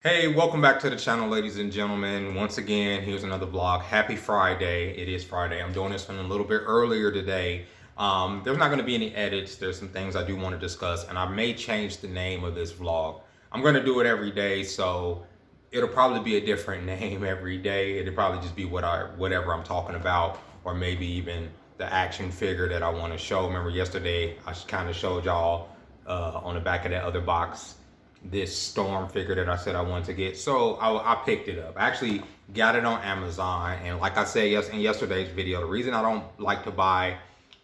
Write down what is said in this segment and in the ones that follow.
Hey, welcome back to the channel, ladies and gentlemen. Once again, here's another vlog. Happy Friday. It is Friday. I'm doing this one a little bit earlier today. There's not going to be any edits. There's some things I do want to discuss, and I may change the name of this vlog. I'm going to do it every day, so it'll probably be a different name every day. It'll probably just be whatever I'm talking about, or maybe even the action figure that I want to show. Remember yesterday, I kind of showed y'all on the back of that other box this storm figure that I said I wanted to get. So I picked it up. I actually got it on Amazon. And like I said in yesterday's video, the reason I don't like to buy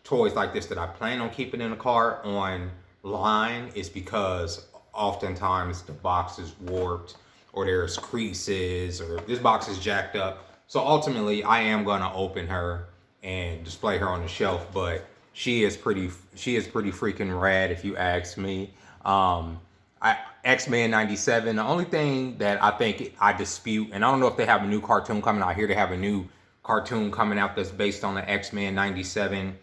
toys like this that I plan on keeping in the car online is because oftentimes the box is warped or there's creases or this box is jacked up. So ultimately I am gonna open her and display her on the shelf, but she is pretty freaking rad if you ask me. X-Men 97. The only thing that I think I dispute, and I don't know if they have a new cartoon coming out here, they have a new cartoon coming out that's based on the X-Men 97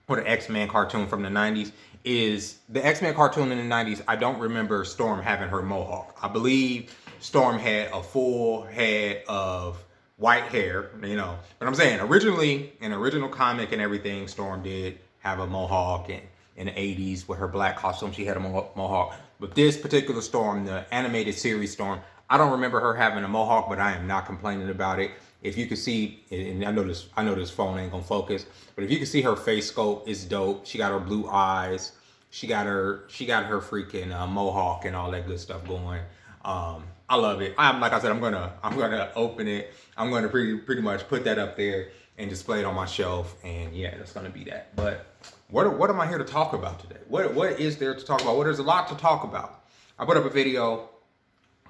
or the X-Men cartoon from the 90s, is the X-Men cartoon in the 90s. I don't remember Storm having her mohawk. I believe Storm had a full head of white hair, But I'm saying originally, in the original comic and everything, Storm did have a mohawk, and in the 80s with her black costume, she had a mohawk. But this particular Storm, the animated series Storm, I don't remember her having a mohawk, but I am not complaining about it. If you can see, and I know this phone ain't gonna focus, but if you can see her face sculpt, it's dope. She got her blue eyes. She got her freaking mohawk and all that good stuff going. I love it. Like I said, I'm gonna open it. I'm gonna pretty much put that up there and display it on my shelf. And yeah, that's gonna be that. But what am I here to talk about today? What is there to talk about? Well, there's a lot to talk about. I put up a video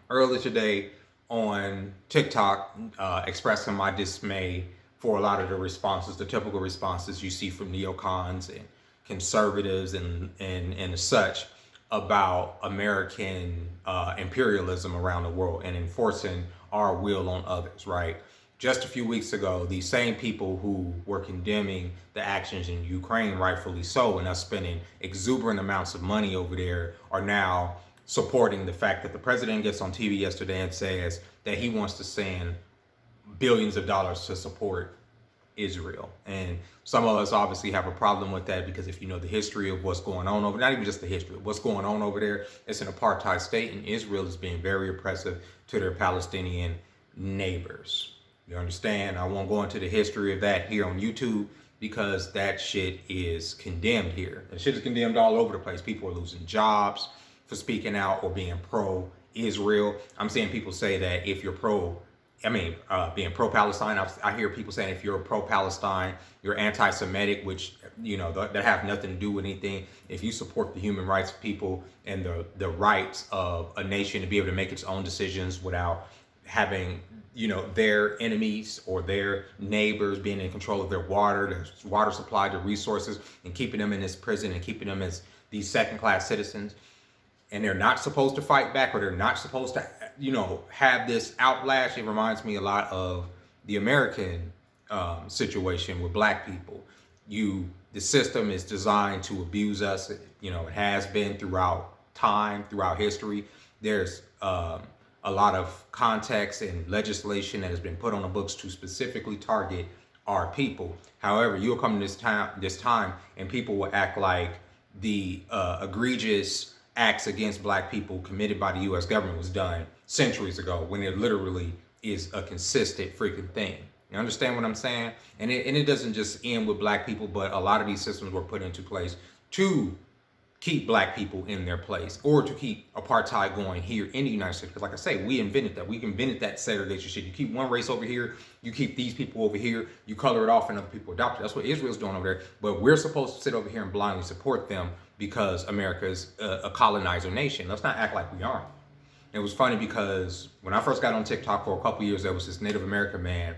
earlier today on TikTok expressing my dismay for a lot of the responses, the typical responses you see from neocons and conservatives and such about American imperialism around the world and enforcing our will on others, right? Just a few weeks ago, these same people who were condemning the actions in Ukraine, rightfully so, and us spending exuberant amounts of money over there, are now supporting the fact that the president gets on TV yesterday and says that he wants to send billions of dollars to support Israel. And some of us obviously have a problem with that because if you know the history of what's going on over, not even just the history of what's going on over there, it's an apartheid state, and Israel is being very oppressive to their Palestinian neighbors. You understand? I won't go into the history of that here on YouTube because that shit is condemned here. That shit is condemned all over the place. People are losing jobs for speaking out or being pro-Israel. I'm seeing people say that if you're being pro-Palestine, I hear people saying if you're pro-Palestine, you're anti-Semitic, which, that have nothing to do with anything. If you support the human rights of people and the rights of a nation to be able to make its own decisions without having, their enemies or their neighbors being in control of their water supply, their resources, and keeping them in this prison and keeping them as these second-class citizens, and they're not supposed to fight back or they're not supposed to, have this outlash. It reminds me a lot of the American situation with black people. The system is designed to abuse us. It has been throughout time, throughout history. There's a lot of context and legislation that has been put on the books to specifically target our people. However, you'll come to this time and people will act like the egregious acts against black people committed by the U.S. government was done centuries ago, when it literally is a consistent freaking thing. You understand what I'm saying? And it doesn't just end with black people, but a lot of these systems were put into place to keep black people in their place or to keep apartheid going here in the United States. Because like I say, we invented that. We invented that segregation shit. You keep one race over here, you keep these people over here, you color it off and other people adopt it. That's what Israel's doing over there. But we're supposed to sit over here and blindly support them because America is a colonizer nation. Let's not act like we aren't. It was funny because when I first got on TikTok for a couple years, there was this Native American man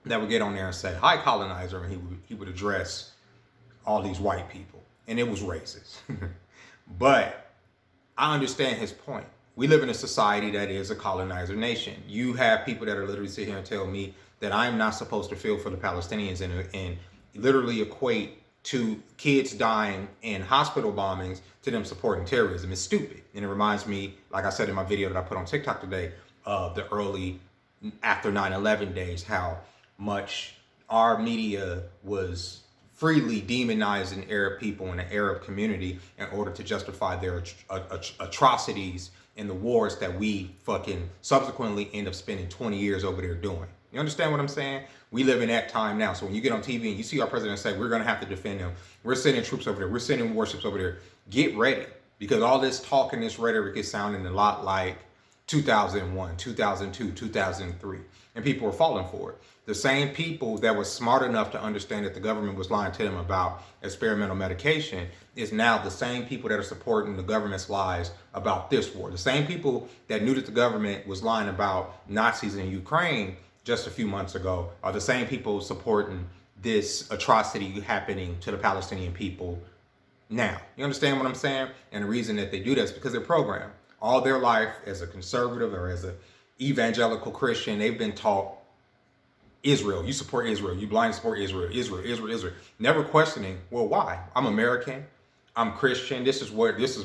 that would get on there and say, "Hi, colonizer," and he would address all these white people. And it was racist. But I understand his point. We live in a society that is a colonizer nation. You have people that are literally sitting here and tell me that I'm not supposed to feel for the Palestinians and literally equate to kids dying in hospital bombings to them supporting terrorism. It's stupid. And it reminds me, like I said in my video that I put on TikTok today, of the early after 9/11 days, how much our media was freely demonizing Arab people in the Arab community in order to justify their atrocities in the wars that we fucking subsequently end up spending 20 years over there doing. You understand what I'm saying? We live in that time now. So when you get on TV and you see our president say, we're going to have to defend them, we're sending troops over there, we're sending warships over there, get ready. Because all this talk and this rhetoric is sounding a lot like 2001, 2002, 2003. And people were falling for it. The same people that were smart enough to understand that the government was lying to them about experimental medication is now the same people that are supporting the government's lies about this war. The same people that knew that the government was lying about Nazis in Ukraine just a few months ago are the same people supporting this atrocity happening to the Palestinian people now. You understand what I'm saying? And the reason that they do that is because they're programmed. All their life as a conservative or as an evangelical Christian, they've been taught Israel. You support Israel. You blindly support Israel. Israel. Never questioning, well, why? I'm American. I'm Christian. This is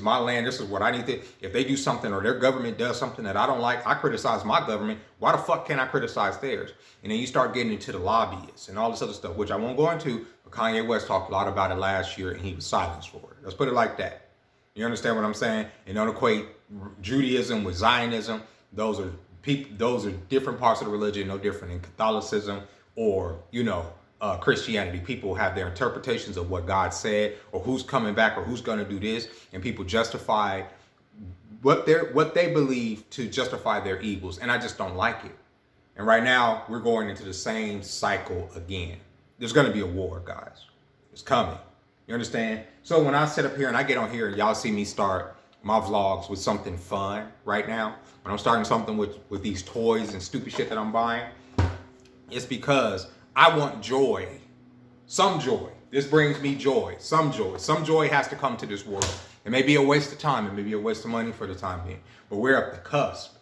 my land. This is what I need to. If they do something or their government does something that I don't like, I criticize my government. Why the fuck can't I criticize theirs? And then you start getting into the lobbyists and all this other stuff, which I won't go into. But Kanye West talked a lot about it last year and he was silenced for it. Let's put it like that. You understand what I'm saying? And don't equate Judaism with Zionism. Those are different parts of the religion, no different in Catholicism or, Christianity. People have their interpretations of what God said or who's coming back or who's going to do this. And people justify what they believe to justify their evils. And I just don't like it. And right now we're going into the same cycle again. There's going to be a war, guys. It's coming. You understand? So when I sit up here and I get on here and y'all see me start my vlogs with something fun right now, when I'm starting something with these toys and stupid shit that I'm buying, it's because I want joy. Some joy. This brings me joy. Some joy. Some joy has to come to this world. It may be a waste of time. It may be a waste of money for the time being. But we're at the cusp.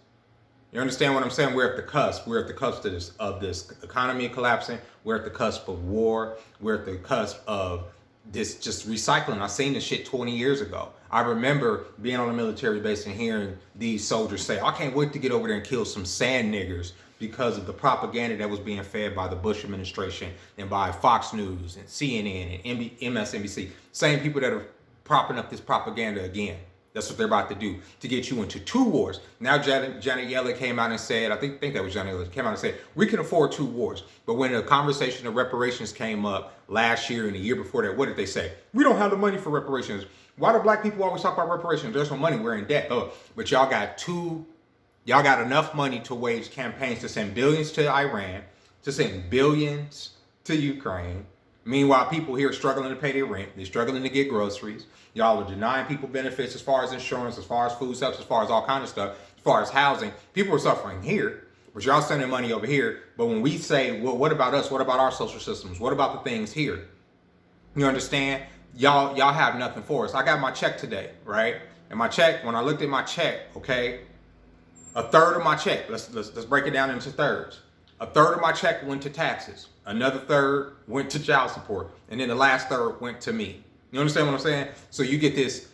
You understand what I'm saying? We're at the cusp. We're at the cusp of this economy collapsing. We're at the cusp of war. We're at the cusp of this just recycling. I seen this shit 20 years ago. I remember being on a military base and hearing these soldiers say, I can't wait to get over there and kill some sand niggers because of the propaganda that was being fed by the Bush administration and by Fox News and CNN and MSNBC. Same people that are propping up this propaganda again. That's what they're about to do to get you into two wars. Now Janet Yellen came out and said, I think that was Janet Yellen, came out and said, we can afford two wars. But when the conversation of reparations came up last year and the year before that, what did they say? We don't have the money for reparations. Why do black people always talk about reparations? There's no money, we're in debt. Oh, but y'all got enough money to wage campaigns to send billions to Iran, to send billions to Ukraine. Meanwhile, people here are struggling to pay their rent. They're struggling to get groceries. Y'all are denying people benefits as far as insurance, as far as food stamps, as far as all kinds of stuff, as far as housing. People are suffering here, but y'all sending money over here. But when we say, well, what about us? What about our social systems? What about the things here? You understand? Y'all have nothing for us. I got my check today, right? And my check, when I looked at my check, okay, a third of my check, let's break it down into thirds. A third of my check went to taxes. Another third went to child support. And then the last third went to me. You understand what I'm saying? So you get this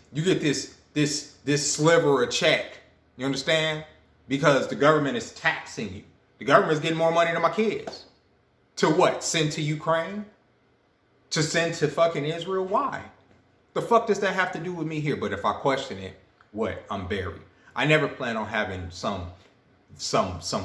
sliver of check. You understand? Because the government is taxing you. The government is getting more money than my kids. To what? Send to Ukraine? To send to fucking Israel? Why? The fuck does that have to do with me here? But if I question it, what? I'm buried. I never plan on having some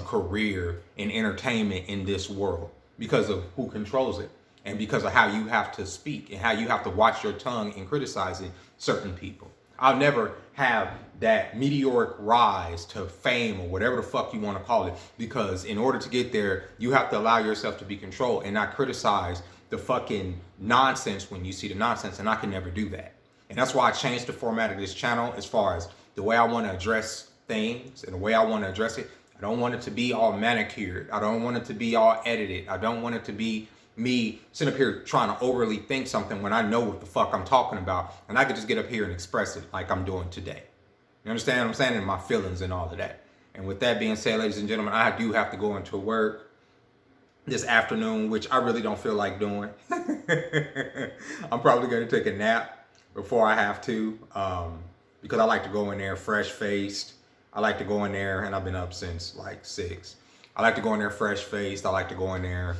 career in entertainment in this world because of who controls it and because of how you have to speak and how you have to watch your tongue in criticizing certain people. I'll never have that meteoric rise to fame or whatever the fuck you want to call it, because in order to get there, you have to allow yourself to be controlled and not criticize the fucking nonsense when you see the nonsense, and I can never do that. And that's why I changed the format of this channel as far as the way I want to address things and the way I want to address it. I don't want it to be all manicured. I don't want it to be all edited. I don't want it to be me sitting up here trying to overly think something when I know what the fuck I'm talking about, and I could just get up here and express it like I'm doing today. You understand what I'm saying? And my feelings and all of that. And with that being said, ladies and gentlemen, I do have to go into work. this afternoon, which I really don't feel like doing. I'm probably going to take a nap before I have to, because I like to go in there fresh faced. I like to go in there, and I've been up since like 6. I like to go in there fresh faced. I like to go in there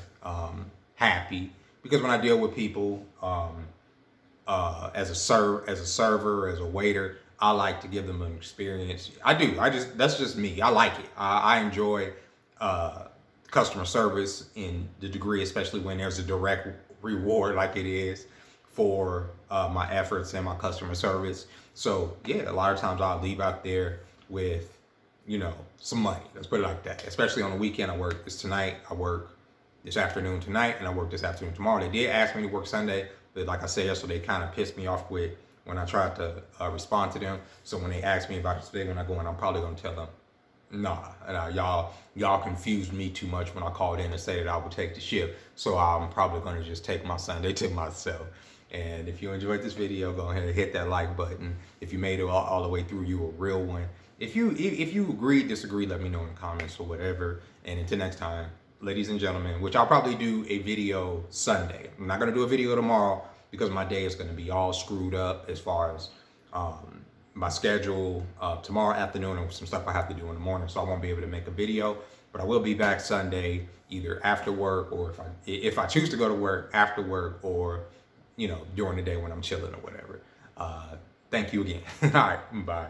happy, because when I deal with people as a server, as a waiter, I like to give them an experience. I do. That's just me. I like it. I enjoy customer service in the degree, especially when there's a direct reward like it is for my efforts and my customer service. So yeah, a lot of times I'll leave out there with, some money. Let's put it like that. Especially on the weekend, I work this tonight. I work this afternoon tonight, and I work this afternoon tomorrow. They did ask me to work Sunday, but like I said yesterday, kind of pissed me off with when I tried to respond to them. So when they ask me about it today when I go in, I'm probably gonna tell them, nah, y'all confused me too much when I called in and said that I would take the shift. So I'm probably gonna just take my Sunday to myself. And if you enjoyed this video, go ahead and hit that like button. If you made it all the way through, you a real one. If you agree, disagree, let me know in the comments or whatever. And until next time, ladies and gentlemen, which I'll probably do a video Sunday. I'm not gonna do a video tomorrow because my day is gonna be all screwed up as far as my schedule tomorrow afternoon and some stuff I have to do in the morning, so I won't be able to make a video. But I will be back Sunday, either after work, or if I choose to go to work, after work, or during the day when I'm chilling or whatever. Thank you again. All right, bye.